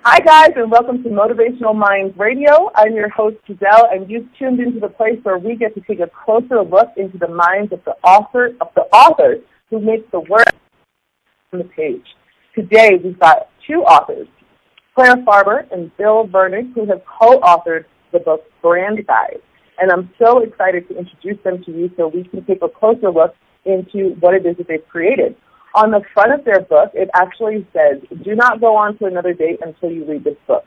Hi, guys, and welcome to Motivational Minds Radio. I'm your host, Jeselle, and you've tuned into the place where we get to take a closer look into the minds of the authors who make the words on the page. Today, we've got two authors, Claire Farber and Bill Vernick, who have co-authored the book Brand Guide. And I'm so excited to introduce them to you so we can take a closer look into what it is that they've created. On the front of their book, it actually says, do not go on to another date until you read this book.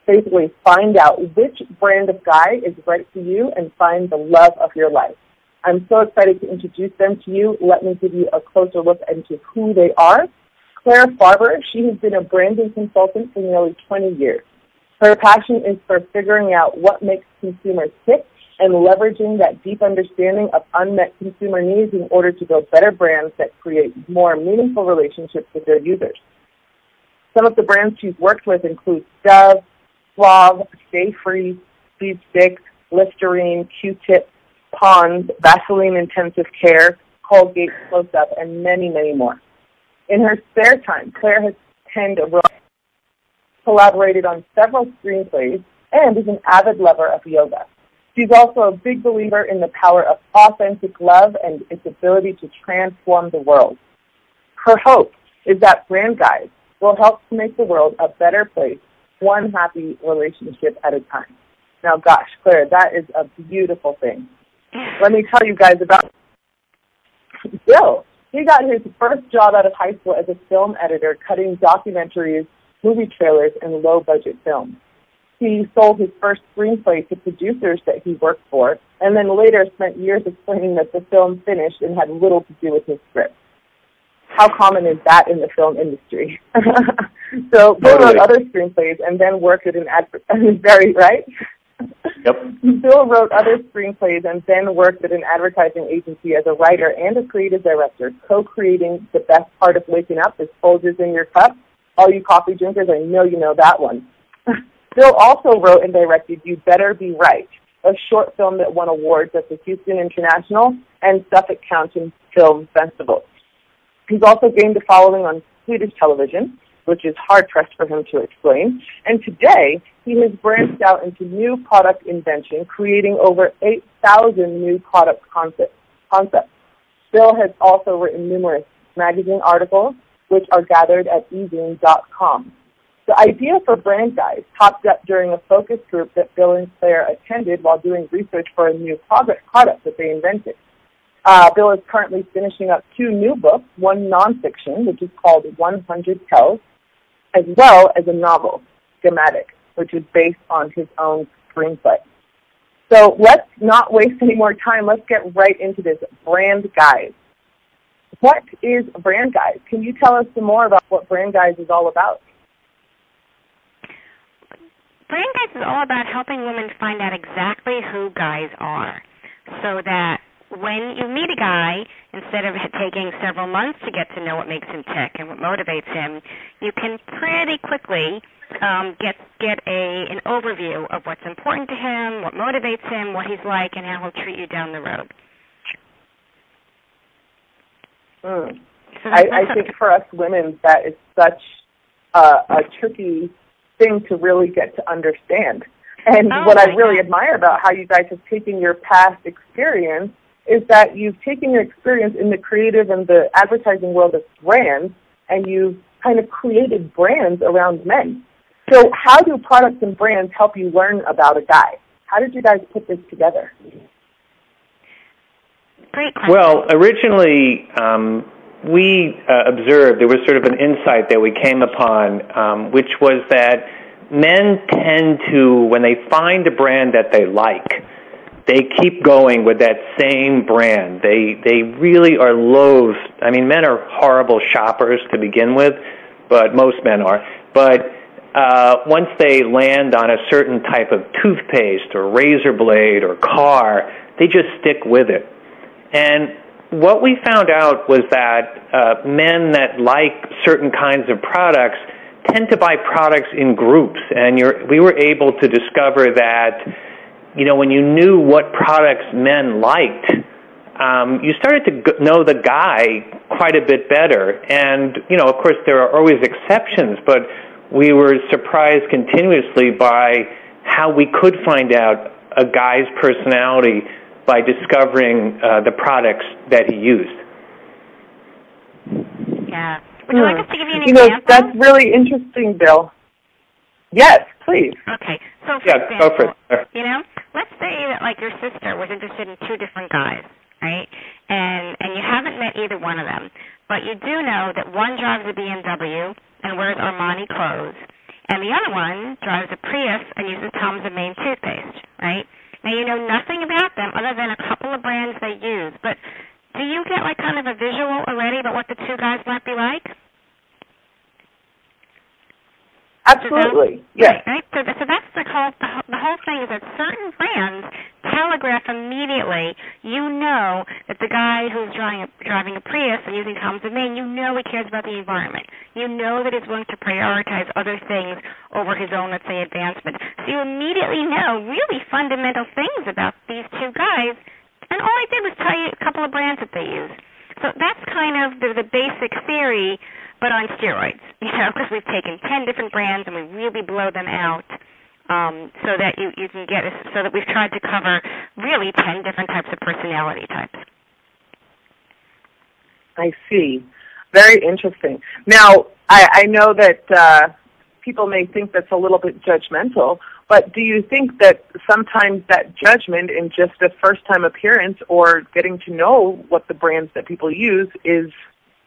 Basically, find out which brand of guy is right for you and find the love of your life. I'm so excited to introduce them to you. Let me give you a closer look into who they are. Claire Farber, she has been a branding consultant for nearly 20 years. Her passion is for figuring out what makes consumers tick and leveraging that deep understanding of unmet consumer needs in order to build better brands that create more meaningful relationships with their users. Some of the brands she's worked with include Dove, Suave, Stay Free, Speed Stick, Listerine, Q-Tip, Pond's, Vaseline Intensive Care, Colgate Close Up, and many, many more. In her spare time, Claire has penned a book, collaborated on several screenplays, and is an avid lover of yoga. She's also a big believer in the power of authentic love and its ability to transform the world. Her hope is that Brand Guide will help to make the world a better place, one happy relationship at a time. Now, gosh, Claire, that is a beautiful thing. Let me tell you guys about Bill. He got his first job out of high school as a film editor, cutting documentaries, movie trailers, and low-budget films. He sold his first screenplay to producers that he worked for, and then later spent years explaining that the film finished and had little to do with his script. How common is that in the film industry? So Bill wrote other screenplays and then worked at an very right? Yep. Bill wrote other screenplays and then worked at an advertising agency as a writer and a creative director, co-creating The Best Part of Waking Up is Folgers in Your Cup. All you coffee drinkers, I know you know that one. Bill also wrote and directed You Better Be Right, a short film that won awards at the Houston International and Suffolk County Film Festival. He's also gained a following on Swedish television, which is hard-pressed for him to explain. And today, he has branched out into new product invention, creating over 8,000 new product concepts. Bill has also written numerous magazine articles, which are gathered at ezine.com. The idea for Brand Guide popped up during a focus group that Bill and Claire attended while doing research for a new product that they invented. Bill is currently finishing up two new books, one nonfiction, which is called 100 Tells, as well as a novel, Schematic, which is based on his own screenplay. So let's not waste any more time. Let's get right into this Brand Guide. What is Brand Guide? Can you tell us some more about what Brand Guide is all about? Brand Guides is all about helping women find out exactly who guys are, so that when you meet a guy, instead of taking several months to get to know what makes him tick and what motivates him, you can pretty quickly get an overview of what's important to him, what motivates him, what he's like, and how he'll treat you down the road. So I think for us women, that is such a tricky thing to really get to understand. And what I really admire about how you guys have taken your past experience is that you've taken your experience in the creative and the advertising world of brands, and you've kind of created brands around men. So how do products and brands help you learn about a guy? How did you guys put this together? Great question. Well, originally, we observed, there was sort of an insight that we came upon, which was that men tend to, when they find a brand that they like, they keep going with that same brand. They really are loath. I mean, men are horrible shoppers to begin with, but most men are. But once they land on a certain type of toothpaste or razor blade or car, they just stick with it. And what we found out was that men that like certain kinds of products tend to buy products in groups, and we were able to discover that, you know, when you knew what products men liked, you started to know the guy quite a bit better. And, you know, of course, there are always exceptions, but we were surprised continuously by how we could find out a guy's personality by discovering the products that he used. Yeah. Would you like us to give you an example? That's really interesting, Bill. Yes, please. Okay. So, for example, go for it. Let's say that, like, your sister was interested in two different guys, right? And you haven't met either one of them, but you do know that one drives a BMW and wears Armani clothes, and the other one drives a Prius and uses Tom's of Maine toothpaste, right? Now, you know nothing about them other than a couple of brands they use, but do you get, like, kind of a visual already about what the two guys might be like? Absolutely, yes. Right. So that's the whole thing is that certain brands telegraph immediately. You know that the guy who's driving a Prius and using Tom's of Maine, you know he cares about the environment. You know that he's willing to prioritize other things over his own, let's say, advancement. So you immediately know really fundamental things about these two guys, and all I did was tell you a couple of brands that they use. So that's kind of the basic theory, but on steroids, because we've taken 10 different brands and we really blow them out so that you can get so that we've tried to cover really 10 different types of personality types. I see. Very interesting. Now, I know that people may think that's a little bit judgmental, but do you think that sometimes that judgment in just a first-time appearance or getting to know what the brands that people use is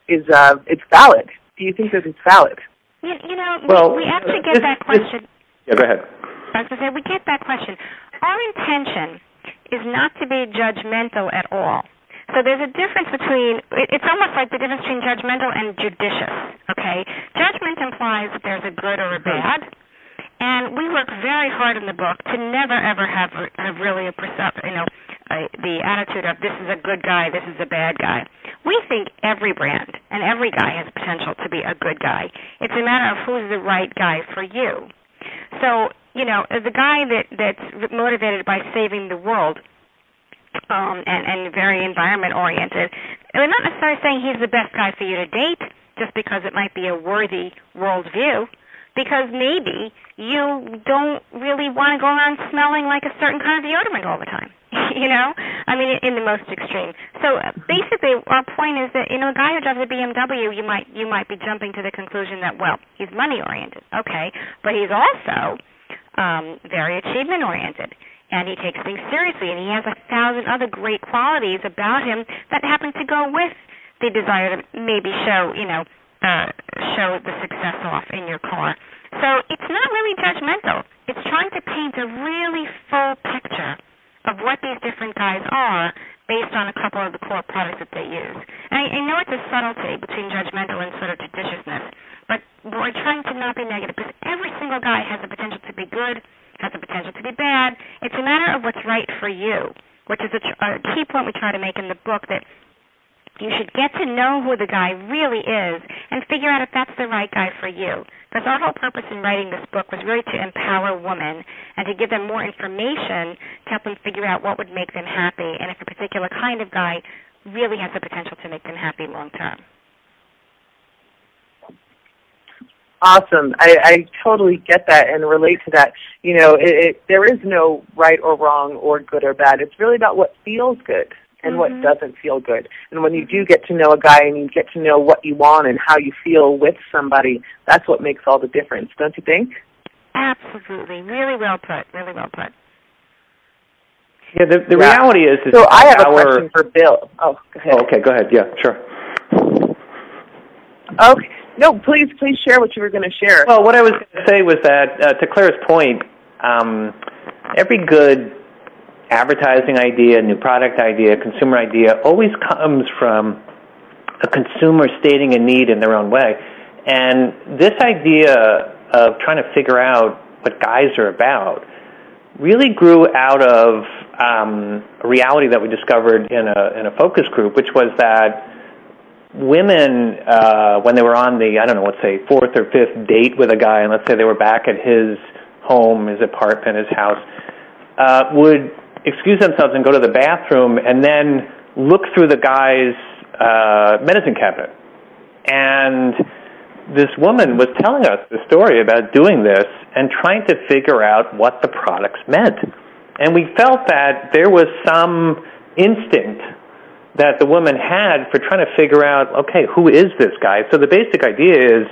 it's valid? Do you think that it's valid? We actually get that question. Yeah, go ahead. I was going to say, we get that question. Our intention is not to be judgmental at all. So there's a difference between, it's almost like the difference between judgmental and judicious, okay? Judgment implies that there's a good or a bad, and we work very hard in the book to never, ever have really the attitude of this is a good guy, this is a bad guy. We think every brand and every guy has potential to be a good guy. It's a matter of who's the right guy for you. So, the guy that's motivated by saving the world, and very environment-oriented, we're not necessarily saying he's the best guy for you to date just because it might be a worthy worldview, because maybe you don't really want to go around smelling like a certain kind of deodorant all the time, in the most extreme. So basically our point is that, a guy who drives a BMW, you might be jumping to the conclusion that, well, he's money-oriented, okay, but he's also very achievement-oriented. And he takes things seriously, and he has 1,000 other great qualities about him that happen to go with the desire to maybe show the success off in your car. So it's not really judgmental. It's trying to paint a really full picture of what these different guys are based on a couple of the core products that they use. And I know it's a subtlety between judgmental and sort of judiciousness, but we're trying to not be negative, because every single guy has the potential to be good, has the potential to be bad. It's a matter of what's right for you, which is a key point we try to make in the book, that you should get to know who the guy really is and figure out if that's the right guy for you. Because our whole purpose in writing this book was really to empower women and to give them more information to help them figure out what would make them happy and if a particular kind of guy really has the potential to make them happy long term. Awesome. I totally get that and relate to that. There is no right or wrong or good or bad. It's really about what feels good and what doesn't feel good. And when you do get to know a guy and you get to know what you want and how you feel with somebody, that's what makes all the difference, don't you think? Absolutely. Really well put. Really well put. Yeah, the reality is so I have a question for Bill. Oh, go ahead. Oh, okay, go ahead. Yeah, sure. Okay. No, please share what you were going to share. Well, what I was going to say was that, to Claire's point, every good advertising idea, new product idea, consumer idea always comes from a consumer stating a need in their own way. And this idea of trying to figure out what guys are about really grew out of a reality that we discovered in a focus group, which was that women, when they were on the, let's say, fourth or fifth date with a guy, and let's say they were back at his home, his apartment, his house, would excuse themselves and go to the bathroom and then look through the guy's medicine cabinet. And this woman was telling us the story about doing this and trying to figure out what the products meant. And we felt that there was some instinct that the woman had for trying to figure out, okay, who is this guy? So the basic idea is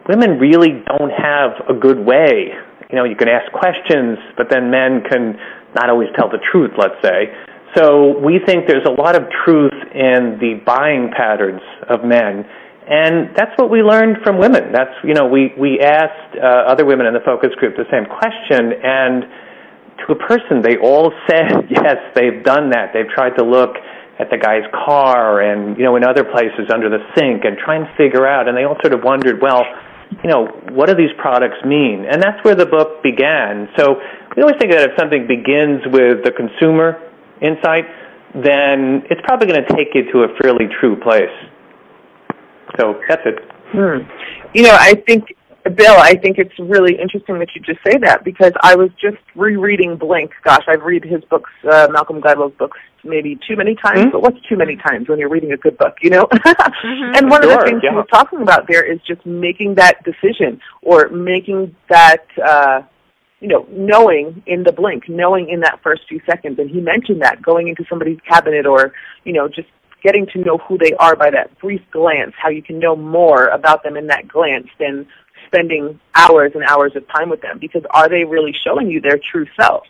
women really don't have a good way. You know, you can ask questions, but then men can not always tell the truth, let's say. So we think there's a lot of truth in the buying patterns of men. And that's what we learned from women. That's, you know, we asked other women in the focus group the same question, and to a person, they all said, yes, they've done that. They've tried to look at the guy's car and, you know, in other places under the sink and try and figure out, and they all sort of wondered, well, you know, what do these products mean? And that's where the book began. So we always think that if something begins with the consumer insight, then it's probably going to take you to a fairly true place. So that's it. You know, I think, Bill, I think it's really interesting that you just say that, because I was just rereading Blink. Gosh, I've read his books, Malcolm Gladwell's books, maybe too many times, but what's too many times when you're reading a good book, you know? And one of the things he was talking about there is just making that decision, or making that, you know, knowing in the blink, knowing in that first few seconds. And he mentioned that, going into somebody's cabinet, or, you know, just getting to know who they are by that brief glance, how you can know more about them in that glance than spending hours and hours of time with them, because are they really showing you their true self?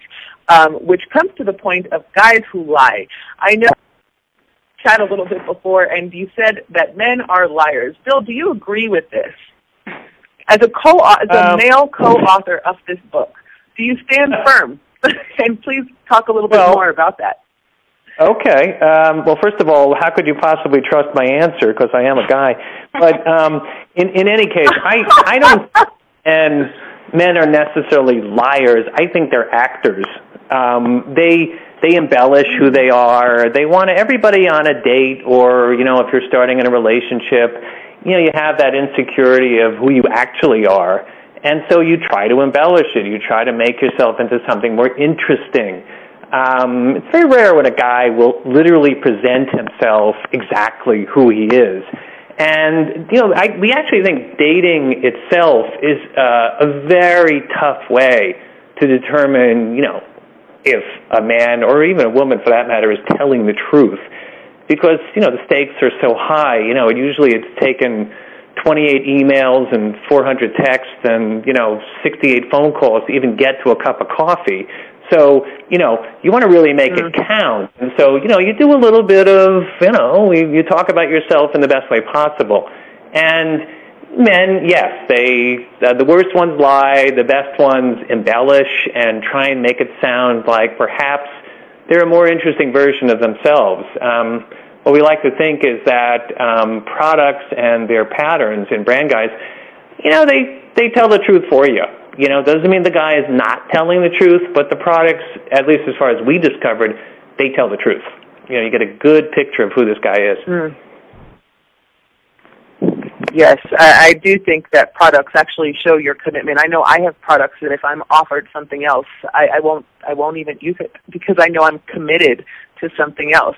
Which comes to the point of guys who lie. I know we chatted a little bit before, and you said that men are liars. Bill, do you agree with this? As a male co-author of this book, do you stand firm? And please talk a little bit more about that. Okay. Well, first of all, how could you possibly trust my answer? Because I am a guy. But in any case, I don't, and men are necessarily liars. I think they're actors. They embellish who they are. They want everybody on a date, or, you know, if you're starting in a relationship, you know, you have that insecurity of who you actually are. And so you try to embellish it. You try to make yourself into something more interesting. It's very rare when a guy will literally present himself exactly who he is. And, you know, we actually think dating itself is a very tough way to determine, you know, if a man, or even a woman for that matter, is telling the truth. Because, you know, the stakes are so high. You know, usually it's taken 28 emails and 400 texts and, you know, 68 phone calls to even get to a cup of coffee. So, you know, you want to really make it count. And so, you know, you do a little bit of, you know, you talk about yourself in the best way possible. And men, yes, the worst ones lie, the best ones embellish and try and make it sound like perhaps they're a more interesting version of themselves. What we like to think is that products and their patterns in brand guides, you know, they tell the truth for you. You know, doesn't mean the guy is not telling the truth, but the products, at least as far as we discovered, they tell the truth. You know, you get a good picture of who this guy is. Yes, I do think that products actually show your commitment. I know I have products that if I'm offered something else, I won't even use it, because I know I'm committed to something else.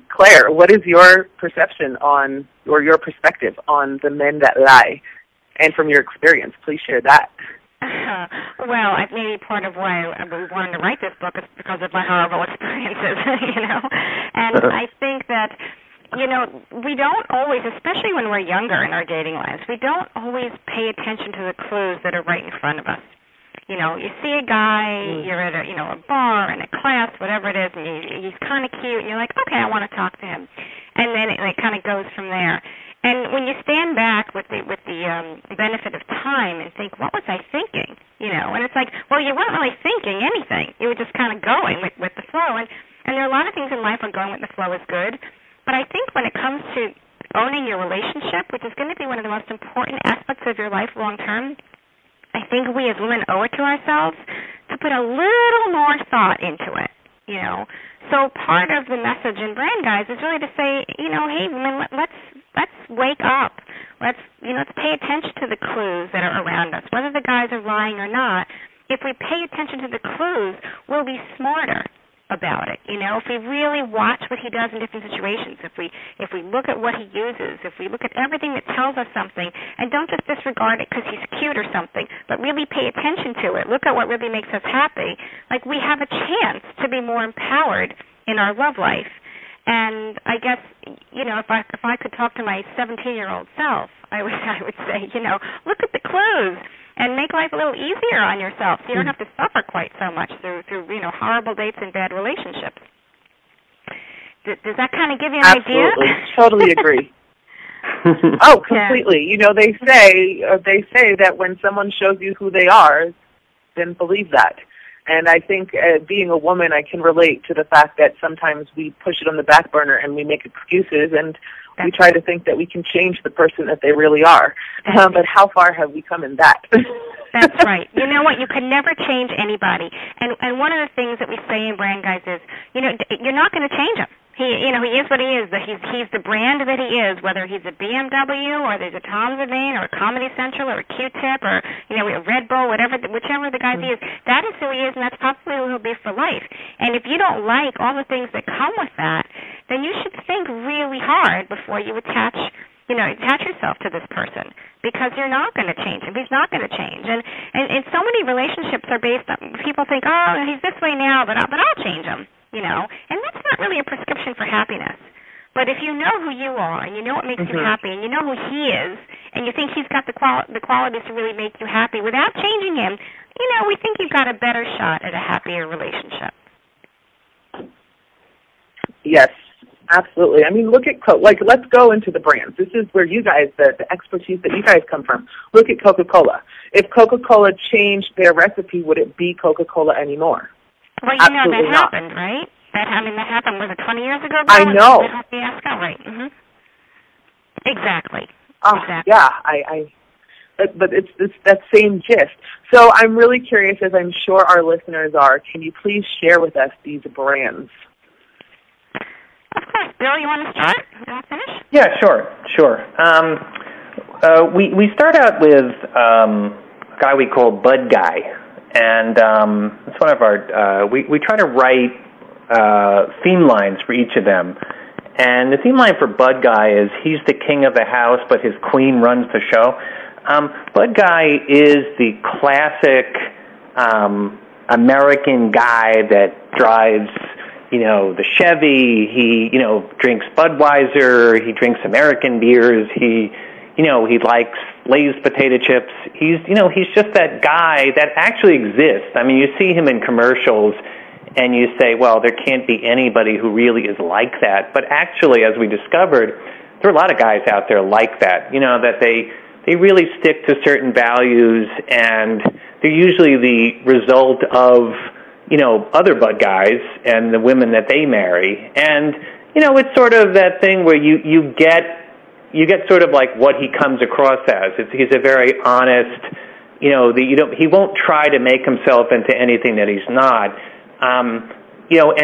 Claire, what is your perception on, or your perspective on the men that lie? And from your experience, please share that. Well, maybe part of why we wanted to write this book is because of my horrible experiences, you know. And I think that, you know, we don't always, especially when we're younger in our dating lives, we don't always pay attention to the clues that are right in front of us. You know, you see a guy, you're at a bar, in a class, whatever it is, and he's kind of cute, and you're like, okay, I want to talk to him. And then it kind of goes from there. And when you stand back with the benefit of time and think, what was I thinking? You know, and it's like, well, you weren't really thinking anything. You were just kind of going with the flow. And there are a lot of things in life where going with the flow is good. But I think when it comes to owning your relationship, which is going to be one of the most important aspects of your life long term, I think we as women owe it to ourselves to put a little more thought into it, you know. So part of the message in Brand Guys is really to say, you know, hey, women, let's wake up. Let's pay attention to the clues that are around us, whether the guys are lying or not. If we pay attention to the clues, we'll be smarter. about it. If we really watch what he does in different situations, if we look at what he uses, if we look at everything that tells us something, and don't just disregard it because he's cute or something, but really pay attention to it, look at what really makes us happy, like we have a chance to be more empowered in our love life. And I guess, if I could talk to my 17-year-old self, I would say, look at the clues and make life a little easier on yourself so you don't have to suffer quite so much through horrible dates and bad relationships. Does that kind of give you an idea? Absolutely. Totally agree. Oh, completely. Yeah. They say that when someone shows you who they are, then believe that. And I think being a woman, I can relate to the fact that sometimes we push it on the back burner and we make excuses and we try to think that we can change the person that they really are. But how far have we come in that? That's right. You know what? You can never change anybody. And one of the things that we say in Brand Guys is, you're not going to change him. He is what he is. He's the brand that he is, whether he's a BMW or there's a Tom's of Maine or a Comedy Central or a Q-Tip or, a Red Bull, whichever the guy is, that is who he is, and that's probably who he'll be for life. And if you don't like all the things that come with that, then you should think really hard before you attach yourself to this person, because you're not going to change him. He's not going to change. And so many relationships are based on, people think, oh, he's this way now, but I'll change him, And that's not really a prescription for happiness. But if you know who you are and you know what makes you happy and you know who he is and you think he's got the qualities to really make you happy without changing him, we think you've got a better shot at a happier relationship. Yes. Absolutely. I mean, look at let's go into the brands. This is where you guys, the expertise that you guys come from. Look at Coca-Cola. If Coca-Cola changed their recipe, would it be Coca-Cola anymore? Well, Absolutely that not. happened, right? That happened, was it 20 years ago? I know. Fiasco, right? Exactly. Exactly. Yeah. But it's that same gist. So I'm really curious, as I'm sure our listeners are. Can you please share with us these brands? Of course. Bill, you want to start? You want to finish? Yeah, sure. We start out with a guy we call Bud Guy, and it's one of our. We try to write theme lines for each of them, and the theme line for Bud Guy is he's the king of the house, but his queen runs the show. Bud Guy is the classic American guy that drives. The Chevy, he, drinks Budweiser, he drinks American beers, he likes Lay's potato chips. He's just that guy that actually exists. I mean, you see him in commercials and you say, well, there can't be anybody who really is like that. But actually, as we discovered, there are a lot of guys out there like that, that they really stick to certain values, and they're usually the result of other Bud guys and the women that they marry. And, it's sort of that thing where you get sort of like what he comes across as. He's a very honest, he won't try to make himself into anything that he's not. And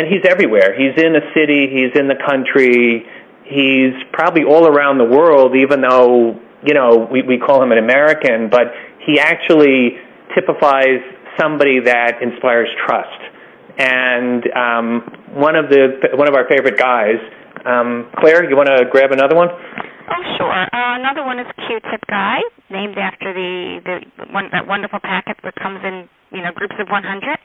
he's everywhere. He's in the city, he's in the country, he's probably all around the world, even though, we call him an American, but he actually typifies somebody that inspires trust. And one of our favorite guys, Claire, you want to grab another one? Oh, sure. Another one is Q-Tip Guy, named after that wonderful packet that comes in groups of 100.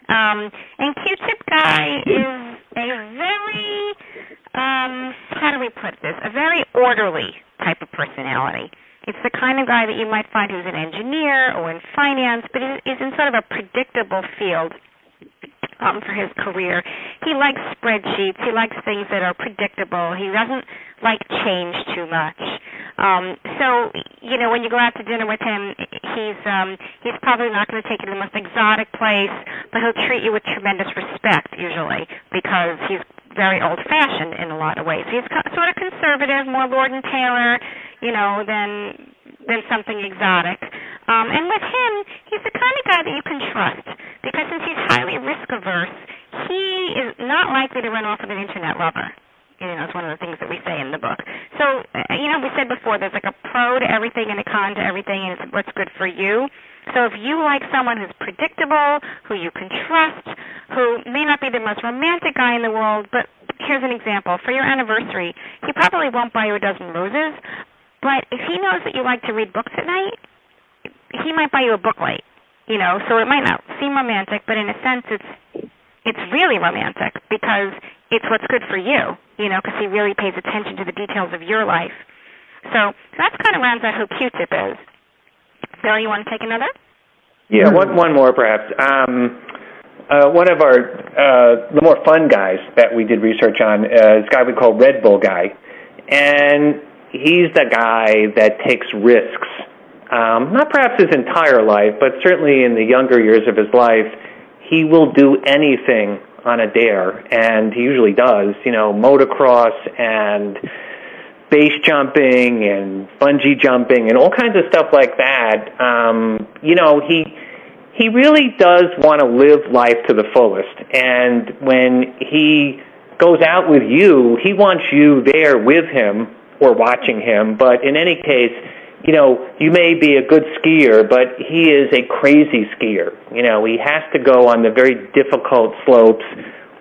And Q-Tip Guy is a very how do we put this? A very orderly type of personality. It's the kind of guy that you might find who's an engineer or in finance, but is in sort of a predictable field for his career. He likes spreadsheets. He likes things that are predictable. He doesn't like change too much. So, when you go out to dinner with him, he's probably not going to take you to the most exotic place, but he'll treat you with tremendous respect, usually, because he's very old-fashioned in a lot of ways. He's sort of conservative, more Lord and Taylor, than something exotic. And with him, he's the kind of guy that you can trust, because since he's highly risk-averse, he is not likely to run off with an internet lover. It's one of the things that we say in the book. So, we said before, there's like a pro to everything and a con to everything, and it's what's good for you. So if you like someone who's predictable, who you can trust, who may not be the most romantic guy in the world, but here's an example. For your anniversary, he probably won't buy you a dozen roses, but if he knows that you like to read books at night, he might buy you a book light, so it might not seem romantic, but in a sense it's really romantic because it's what's good for you, because he really pays attention to the details of your life. So that's kind of rounds out who Q-Tip is. Bill, you want to take another? Yeah, one more perhaps. One of the more fun guys that we did research on is a guy we call Red Bull Guy, and he's the guy that takes risks. Not perhaps his entire life, but certainly in the younger years of his life, he will do anything on a dare, and he usually does, motocross and base jumping and bungee jumping and all kinds of stuff like that. He really does want to live life to the fullest, and when he goes out with you, he wants you there with him or watching him, but in any case, you may be a good skier, but he is a crazy skier. He has to go on the very difficult slopes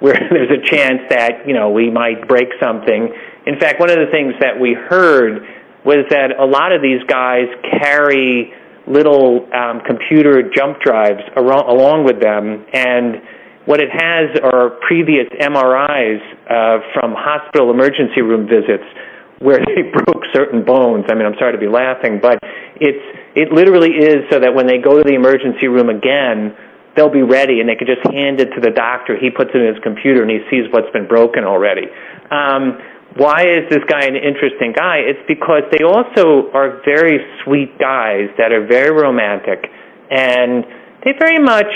where there's a chance that, we might break something. In fact, one of the things that we heard was that a lot of these guys carry little computer jump drives along with them, and what it has are previous MRIs from hospital emergency room visits where they broke certain bones. I mean, I'm sorry to be laughing, but it literally is so that when they go to the emergency room again, they'll be ready and they can just hand it to the doctor. He puts it in his computer and he sees what's been broken already. Why is this guy an interesting guy? It's because they also are very sweet guys that are very romantic, and they very much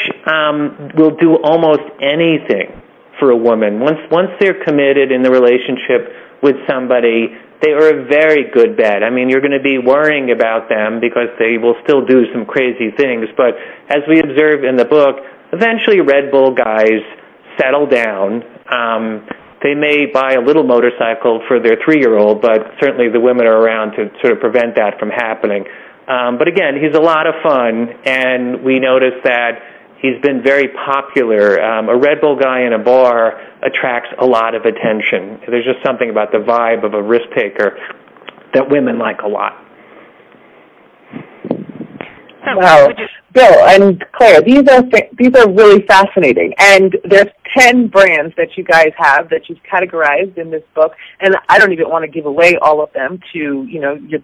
will do almost anything for a woman. Once they're committed in the relationship with somebody, they are a very good bet. I mean, you're going to be worrying about them because they will still do some crazy things, but as we observe in the book, eventually Red Bull guys settle down. They may buy a little motorcycle for their 3-year-old, but certainly the women are around to sort of prevent that from happening. But again, he's a lot of fun, and we notice that he's been very popular. A Red Bull guy in a bar attracts a lot of attention. There's just something about the vibe of a risk taker that women like a lot. Wow. Bill and Claire, these are really fascinating, and there's 10 brands that you guys have that you've categorized in this book, and I don't even want to give away all of them to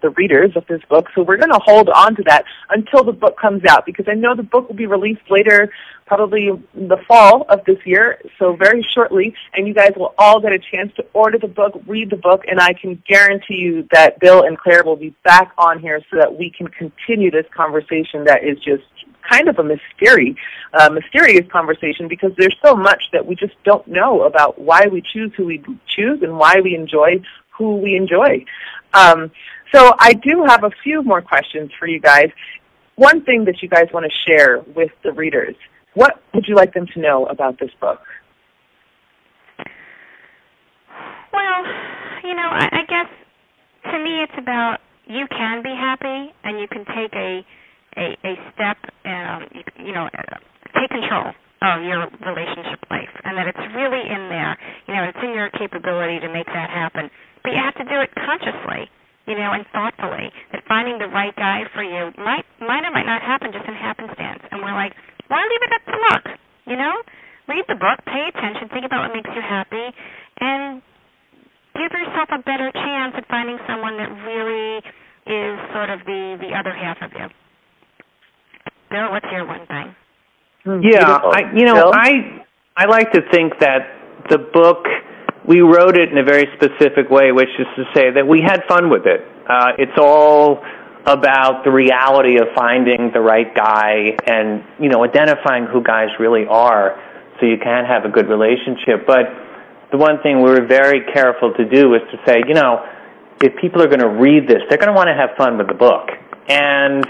the readers of this book, so we're going to hold on to that until the book comes out, because I know the book will be released later, probably in the fall of this year, so very shortly, and you guys will all get a chance to order the book, read the book, and I can guarantee you that Bill and Claire will be back on here so that we can continue this conversation that is just kind of a mysterious conversation, because there's so much that we just don't know about why we choose who we choose and why we enjoy who we enjoy. So I do have a few more questions for you guys. One thing that you guys want to share with the readers, what would you like them to know about this book? Well, I guess to me it's about you can be happy and you can take a step, take control of your relationship life, and that it's really in there. It's in your capability to make that happen. But you have to do it consciously, and thoughtfully. That finding the right guy for you might or might not happen just in happenstance. And we're like, why leave it up to luck? Read the book, pay attention, think about what makes you happy, and give yourself a better chance at finding someone that really is sort of the other half of you. Bill, what's your one thing? Yeah, I like to think that the book, we wrote it in a very specific way, which is to say that we had fun with it. It's all about the reality of finding the right guy and, identifying who guys really are so you can have a good relationship. But the one thing we were very careful to do is to say, if people are going to read this, they're going to want to have fun with the book. And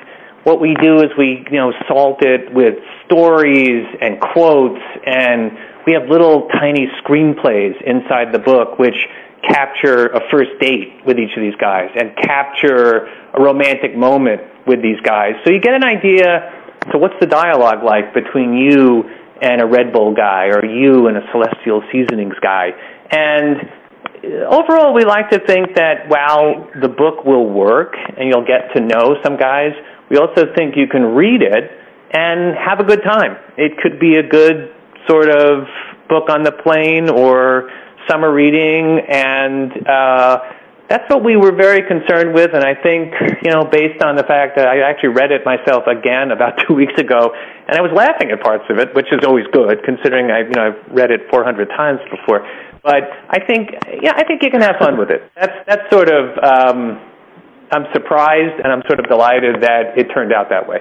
what we do is we, salt it with stories and quotes, and we have little tiny screenplays inside the book which capture a first date with each of these guys and capture a romantic moment with these guys. So you get an idea, so what's the dialogue like between you and a Red Bull guy, or you and a Celestial Seasonings guy. And overall, we like to think that while the book will work and you'll get to know some guys, we also think you can read it and have a good time. It could be a good sort of book on the plane or summer reading, and that's what we were very concerned with. And I think, based on the fact that I actually read it myself again about 2 weeks ago, and I was laughing at parts of it, which is always good, considering I've read it 400 times before. But I think you can have fun with it. That's sort of, I'm surprised and I'm sort of delighted that it turned out that way.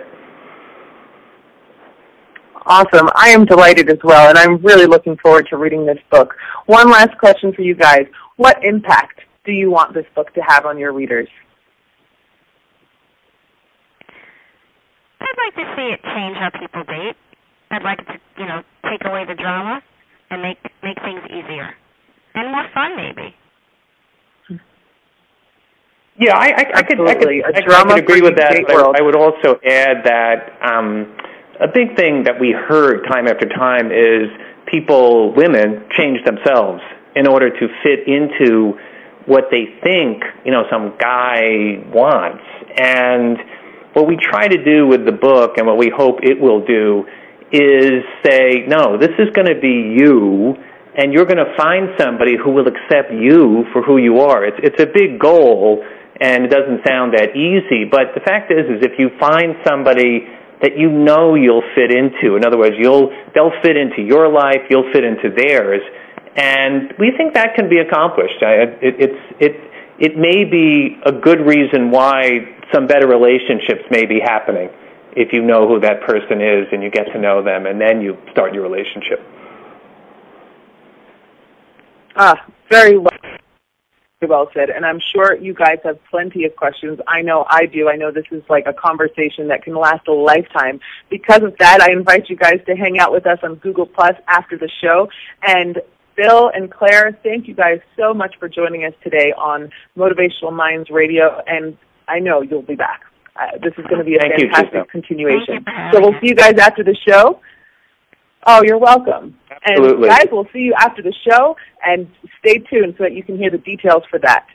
Awesome. I am delighted as well, and I'm really looking forward to reading this book. One last question for you guys. What impact do you want this book to have on your readers? I'd like to see it change how people date. I'd like to, take away the drama and make things easier and more fun, maybe. Yeah, I could agree with that. But I would also add that a big thing that we heard time after time is women change themselves in order to fit into what they think, some guy wants. And what we try to do with the book, and what we hope it will do, is say, no, this is going to be you, and you're going to find somebody who will accept you for who you are. It's a big goal, and it doesn't sound that easy, but the fact is if you find somebody that you'll fit into, in other words, they'll fit into your life, you'll fit into theirs, and we think that can be accomplished. It may be a good reason why some better relationships may be happening if you know who that person is and you get to know them, and then you start your relationship. Very well said, and I'm sure you guys have plenty of questions. I know I do. I know this is like a conversation that can last a lifetime. Because of that, I invite you guys to hang out with us on Google Plus after the show. And Bill and Claire, thank you guys so much for joining us today on Motivational Minds Radio, and I know you'll be back. This is going to be a fantastic continuation. So we'll see you guys after the show. Oh, you're welcome. Absolutely. And guys, we'll see you after the show, and stay tuned so that you can hear the details for that.